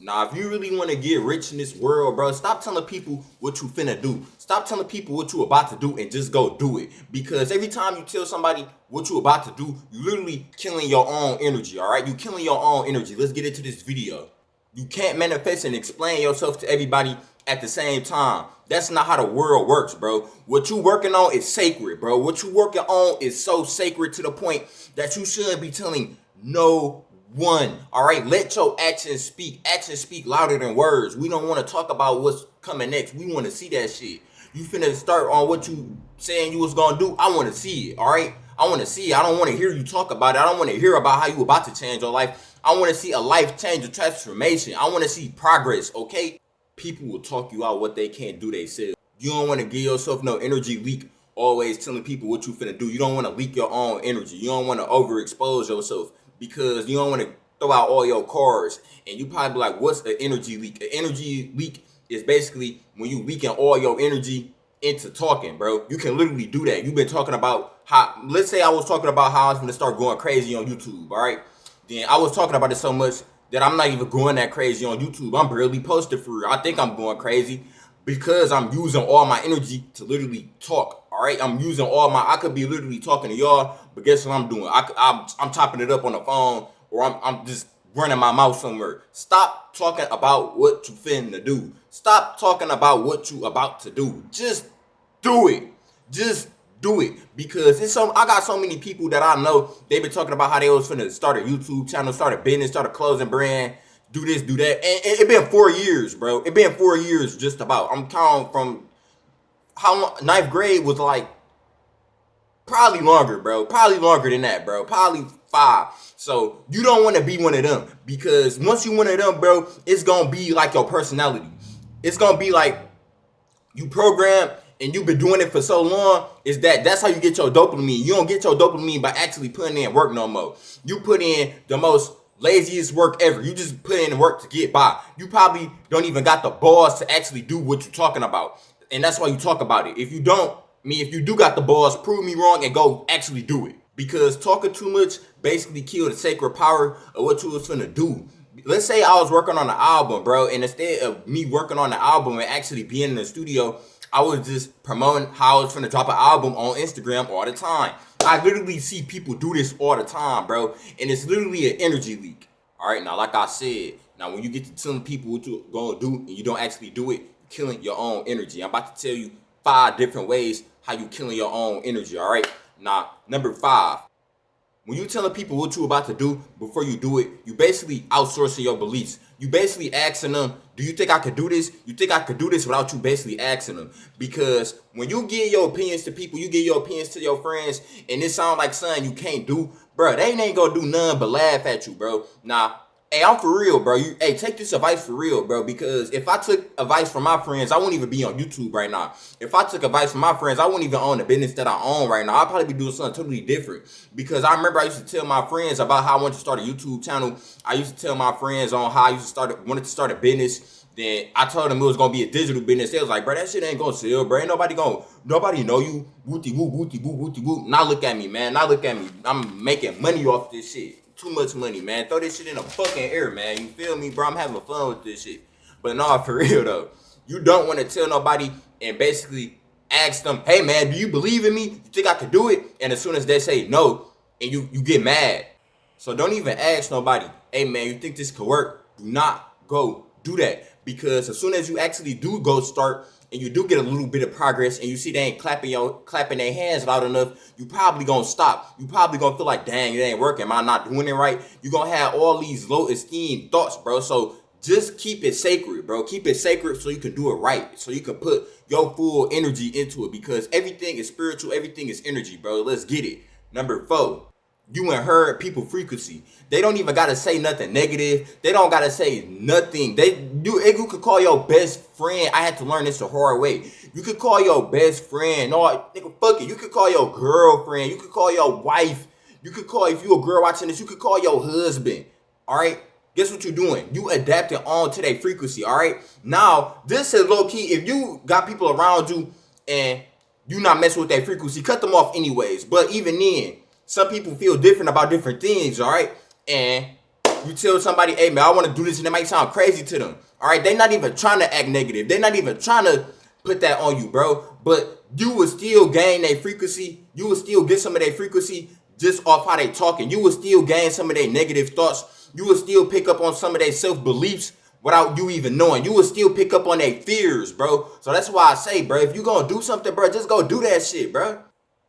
Now, if you really want to get rich in this world, bro, stop telling people what you finna do. Stop telling people what you about to do and just go do it. Because every time you tell somebody what you about to do, you literally killing your own energy, all right? You killing your own energy. Let's get into this video. You can't manifest and explain yourself to everybody at the same time. That's not how the world works, bro. What you working on is sacred, bro. What you working on is so sacred to the point that you shouldn't be telling no one. All right, let your actions speak. Actions speak louder than words. We don't want to talk about what's coming next. We want to see that shit. You finna start on what you saying you was gonna do. I want to see it. All right, I want to see it. I don't want to hear you talk about it. I don't want to hear about how you about to change your life. I want to see a life change, a transformation. I want to see progress. Okay, people will talk you out what they can't do themselves. You don't want to give yourself no energy leak. Always telling people what you finna do. You don't want to leak your own energy. You don't want to overexpose yourself, because you don't want to throw out all your cards. And you probably be like, what's an energy leak? An energy leak is basically when you leaking all your energy into talking, bro. You can literally do that. You've been talking about how, let's say I was talking about how I was going to start going crazy on YouTube, all right? Then I was talking about it so much that I'm not even going that crazy on YouTube. I'm barely posted for real. I think I'm going crazy because I'm using all my energy to literally talk, all right? I'm using all my, I could be literally talking to y'all, but guess what I'm doing? I'm chopping it up on the phone, or I'm just running my mouth somewhere. Stop talking about what you finna do. Stop talking about what you about to do. Just do it. Just do it. Because I got so many people that I know, they've been talking about how they was finna start a YouTube channel, start a business, start a clothing brand, do this, do that. And it been 4 years, bro. It been 4 years just about. I'm counting from how long, ninth grade was like, probably longer, bro. Probably longer than that, bro. Probably 5. So you don't want to be one of them, because once you one of them, bro, it's gonna be like your personality. It's gonna be like you programmed and you've been doing it for so long. That's how you get your dopamine. You don't get your dopamine by actually putting in work no more. You put in the most laziest work ever. You just put in work to get by. You probably don't even got the balls to actually do what you're talking about. And that's why you talk about it. If you do got the balls, prove me wrong and go actually do it. Because talking too much basically killed the sacred power of what you was finna do. Let's say I was working on an album, bro, and instead of me working on the album and actually being in the studio, I was just promoting how I was finna drop an album on Instagram all the time. I literally see people do this all the time, bro, and it's literally an energy leak. All right, now, like I said, now when you get to telling people what you're gonna do and you don't actually do it, you're killing your own energy. I'm about to tell you 5 different ways how you killing your own energy, all right? Now, number 5, when you telling people what you about to do before you do it, you basically outsourcing your beliefs. You basically asking them, do you think I could do this? You think I could do this without you basically asking them? Because when you give your opinions to people, you give your opinions to your friends, and it sounds like something you can't do, bro, they ain't gonna do nothing but laugh at you, bro. Now, hey, I'm for real, bro. Take this advice for real, bro. Because if I took advice from my friends, I wouldn't even be on YouTube right now. If I took advice from my friends, I wouldn't even own the business that I own right now. I'd probably be doing something totally different. Because I remember I used to tell my friends about how I wanted to start a YouTube channel. I used to tell my friends on how I wanted to start a business. Then I told them it was gonna be a digital business. They was like, bro, that shit ain't gonna sell, bro. Ain't nobody know you. Wooty woo, wooty woo, wooty woo. Now look at me, man. Now look at me. I'm making money off this shit. Too much money, man. Throw this shit in the fucking air, man. You feel me, bro? I'm having fun with this shit. But no, for real though, you don't want to tell nobody and basically ask them, hey man, do you believe in me? You think I could do it? And as soon as they say no, and you get mad. So don't even ask nobody, hey man, you think this could work? Do not go do that. Because as soon as you actually do go start, and you do get a little bit of progress, and you see they ain't clapping their hands loud enough, you probably gonna stop. You probably gonna feel like, dang, it ain't working. Am I not doing it right? You gonna have all these low esteem thoughts, bro. So just keep it sacred, bro. Keep it sacred so you can do it right. So you can put your full energy into it, because everything is spiritual. Everything is energy, bro. Let's get it. Number 4. You inherit people frequency. They don't even gotta say nothing negative. They don't gotta say nothing. You could call your best friend. I had to learn this the hard way. You could call your best friend. No, nigga, fuck it. You could call your girlfriend. You could call your wife. You could call, if you a girl watching this, you could call your husband. All right. Guess what you're doing? You adapting on to their frequency. All right. Now, this is low key. If you got people around you and you not messing with their frequency, cut them off anyways. But even then, some people feel different about different things, all right? And You tell somebody, hey man, I want to do this, and it might sound crazy to them. All right, they're not even trying to act negative. They're not even trying to put that on you, bro. But you will still gain their frequency. You will still get some of their frequency just off how they talking. You will still gain some of their negative thoughts. You will still pick up on some of their self-beliefs without you even knowing. You will still pick up on their fears, bro. So that's why I say, bro, if you gonna do something, bro, just go do that shit, bro.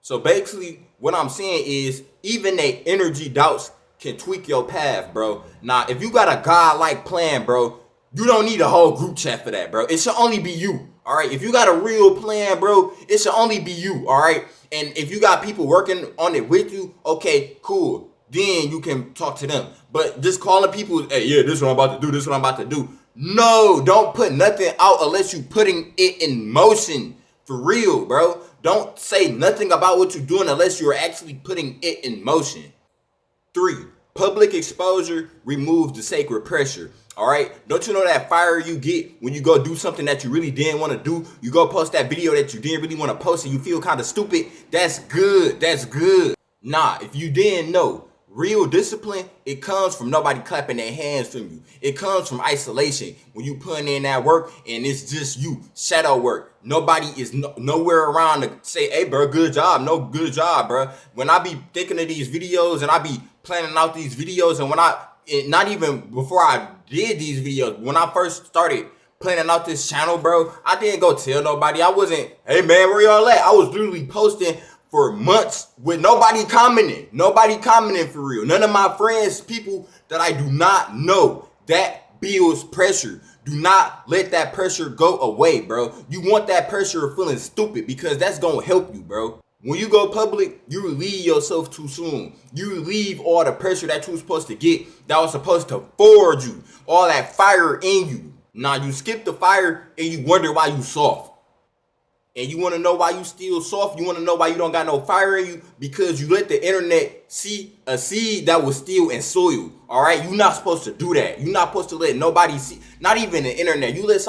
So basically, what I'm saying is, even their energy doubts can tweak your path, bro. Now, if you got a godlike plan, bro, you don't need a whole group chat for that, bro. It should only be you, all right? If you got a real plan, bro, it should only be you, all right? And if you got people working on it with you, okay, cool. Then you can talk to them. But just calling people, hey, yeah, this is what I'm about to do, this is what I'm about to do. No, don't put nothing out unless you putting it in motion. For real, bro. Don't say nothing about what you're doing unless you're actually putting it in motion. 3, public exposure removes the sacred pressure. All right. Don't you know that fire you get when you go do something that you really didn't want to do? You go post that video that you didn't really want to post and you feel kind of stupid. That's good. That's good. Nah, if you didn't know, real discipline, it comes from nobody clapping their hands from you. It comes from isolation. When you putting in that work and it's just you, shadow work. Nobody is nowhere around to say, hey, bro, good job. No, good job, bro. When I be thinking of these videos and I be planning out these videos, and not even before I did these videos, when I first started planning out this channel, bro, I didn't go tell nobody. I wasn't, hey, man, where y'all at? I was literally posting for months with nobody commenting for real. None of my friends, people that I do not know. That builds pressure. Do not let that pressure go away, bro. You want that pressure of feeling stupid, because that's gonna help you, bro. When you go public, you relieve yourself too soon. You relieve all the pressure that you were supposed to get, that was supposed to forge you, all that fire in you. Now you skip the fire and you wonder why you soft. And you want to know why you still soft? You want to know why you don't got no fire in you? Because you let the internet see a seed that was still in soil. All right, you're not supposed to do that. You're not supposed to let nobody see, not even the internet. You let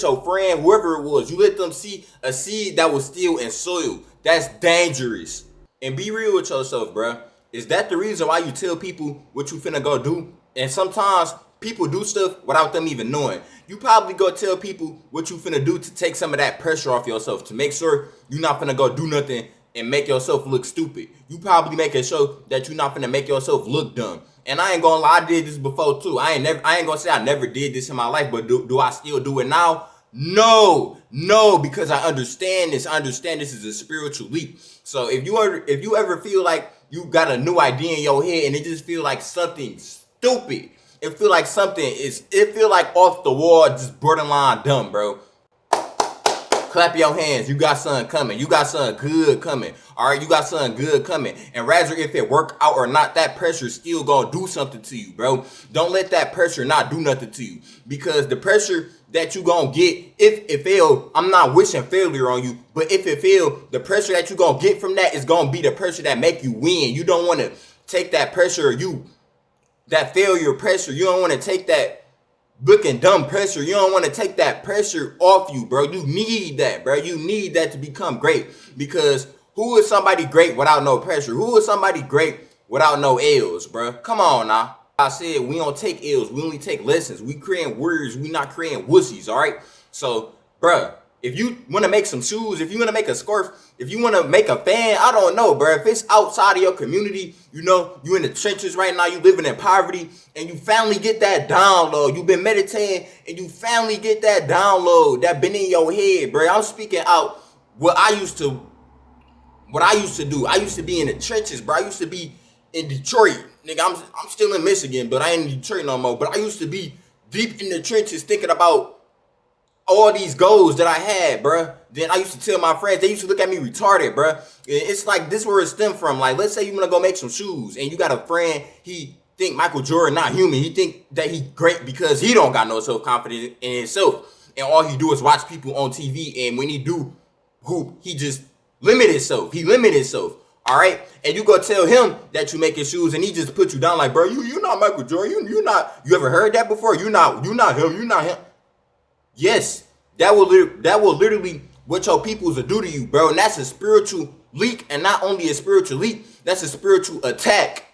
your friend, whoever it was, you let them see a seed that was still in soil. That's dangerous. And be real with yourself, bruh. Is that the reason why you tell people what you finna go do? And sometimes people do stuff without them even knowing. You probably go tell people what you finna do to take some of that pressure off yourself, to make sure you're not finna go do nothing and make yourself look stupid. You probably make it show that you're not finna make yourself look dumb. And I ain't gonna lie, I did this before too. I ain't gonna say I never did this in my life, but do I still do it now? No, because I understand this. I understand this is a spiritual leap. So if you ever feel like you got a new idea in your head and it just feel like something stupid, it feel like off the wall, just borderline dumb, bro. Clap your hands. You got something coming. You got something good coming. All right, you got something good coming. And rather if it work out or not, that pressure still gonna do something to you, bro. Don't let that pressure not do nothing to you, because the pressure that you gonna get, if it fail, I'm not wishing failure on you, but if it fail, the pressure that you gonna get from that is gonna be the pressure that make you win. You don't want to take that pressure, that failure pressure. You don't want to take that looking dumb pressure. You don't want to take that pressure off you, bro. You need that, bro. You need that to become great, because who is somebody great without no pressure? Who is somebody great without no L's, bro? Come on now. I said we don't take L's. We only take lessons. We creating warriors. We not creating wussies, all right? So, bro, if you want to make some shoes, if you want to make a scarf, if you want to make a fan, I don't know, bro. If it's outside of your community, you know, you in the trenches right now, you living in poverty, and you finally get that download. You've been meditating, and you finally get that download that been in your head, bro. I'm speaking out what I used to do. I used to be in the trenches, bro. I used to be in Detroit. Nigga, I'm still in Michigan, but I ain't in Detroit no more. But I used to be deep in the trenches thinking about all these goals that I had, bruh. Then I used to tell my friends, they used to look at me retarded, bruh. It's like this where it stemmed from. Like, let's say you want to go make some shoes and you got a friend, he think Michael Jordan not human. He think that he great because he don't got no self-confidence in himself. And all he do is watch people on TV. And when he do hoop, he just limit himself. He limit himself. All right, and you go tell him that you making shoes, and he just put you down like, bro, you not Michael Jordan. You not. You ever heard that before? You not him. You not him. Yes, that will literally what your peoples will do to you, bro. And that's a spiritual leak, and not only a spiritual leak, that's a spiritual attack.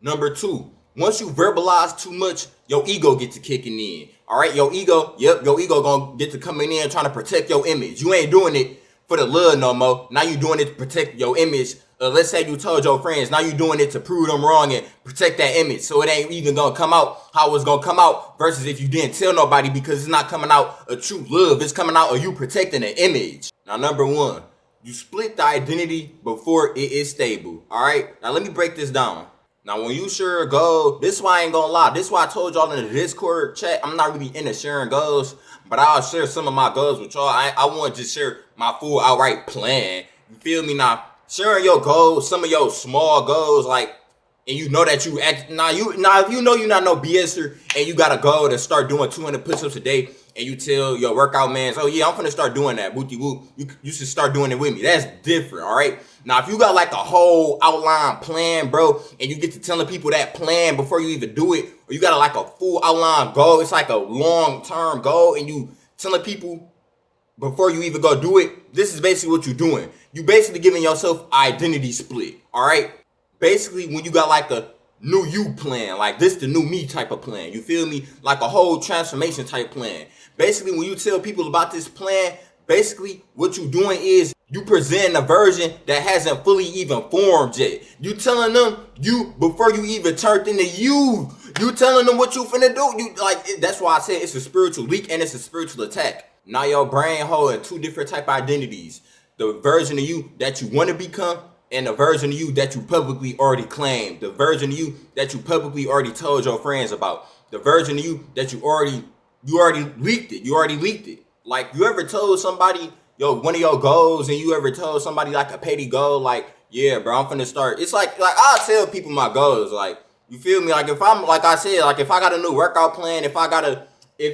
Number 2, Once you verbalize too much, your ego gets to kicking in. All right, your ego gonna get to coming in trying to protect your image. You ain't doing it for the love no more. Now you doing it to protect your image. Let's say you told your friends, now you doing it to prove them wrong and protect that image. So it ain't even gonna come out how it's gonna come out versus if you didn't tell nobody, because it's not coming out of true love. It's coming out of you protecting the image. Now, number one, you split the identity before it is stable. All right, now let me break this down. Now, when you share goals, this is why I ain't gonna lie. This is why I told y'all in the Discord chat, I'm not really into sharing goals, but I'll share some of my goals with y'all. I want to just share my full outright plan. You feel me? Now, sharing your goals, some of your small goals, like, and you know that you act, if you know you're not no BSer and you got a goal to start doing 200 push-ups a day, and you tell your workout man, oh yeah, I'm finna start doing that, booty woo, you should start doing it with me. That's different, all right? Now, if you got like a whole outline plan, bro, and you get to telling people that plan before you even do it, or you got like a full outline goal, it's like a long-term goal, and you telling people before you even go do it, this is basically what you're doing. You basically giving yourself identity split, all right? Basically, when you got like a new you plan, like this the new me type of plan, you feel me? Like a whole transformation type plan. Basically, when you tell people about this plan, basically what you doing is you present a version that hasn't fully even formed yet. You telling them you before you even turned into you. You telling them what you finna do. You like that's why I said it's a spiritual leak and it's a spiritual attack. Now your brain holding two different type of identities. The version of you that you want to become and the version of you that you publicly already claimed. The version of you that you publicly already told your friends about. The version of you that you already leaked it. You already leaked it. Like, you ever told somebody, one of your goals, and you ever told somebody like a petty goal, like, yeah, bro, I'm finna start. It's like I'll tell people my goals. Like, you feel me? Like, if I'm, like I said, like, if I got a new workout plan, if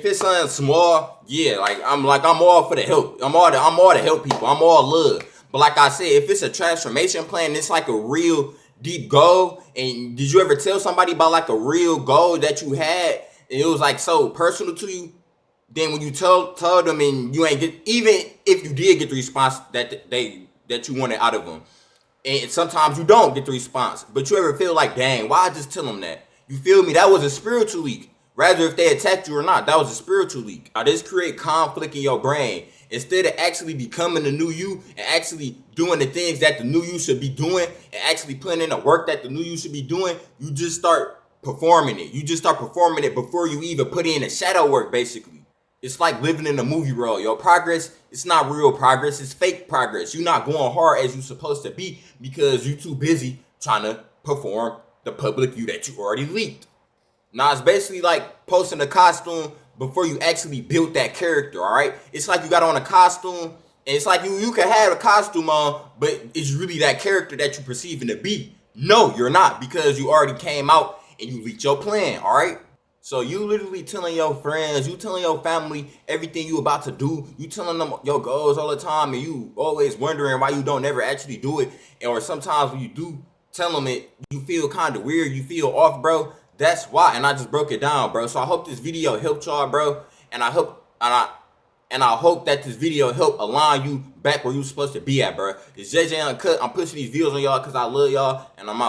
it's something small, yeah, I'm all for the help. I'm all to help people. I'm all love. But like I said, if it's a transformation plan, it's like a real deep goal. And did you ever tell somebody about like a real goal that you had and it was like so personal to you? Then when you told them and you ain't get, even if you did get the response that you wanted out of them, and sometimes you don't get the response, but you ever feel like, dang, why I just tell them that? You feel me? That was a spiritual leak. Rather if they attacked you or not, that was a spiritual leak. Now this create conflict in your brain. Instead of actually becoming the new you and actually doing the things that the new you should be doing and actually putting in the work that the new you should be doing, you just start performing it. You just start performing it before you even put in the shadow work, basically. It's like living in a movie role. Your progress, it's not real progress. It's fake progress. You're not going hard as you're supposed to be because you're too busy trying to perform the public you that you already leaked. Now, it's basically like posting a costume before you actually built that character, all right? It's like you got on a costume, and it's like you can have a costume on, but it's really that character that you're perceiving to be. No, you're not, because you already came out and you reached your plan, all right? So you literally telling your friends, you telling your family everything you about to do. You telling them your goals all the time, and you always wondering why you don't ever actually do it. Or sometimes when you do tell them it, you feel kind of weird, you feel off, bro. That's why, and I just broke it down, bro. So I hope this video helped y'all, bro. And I hope that this video helped align you back where you supposed to be at, bro. It's JJ Uncut. I'm pushing these videos on y'all because I love y'all, and I'm out.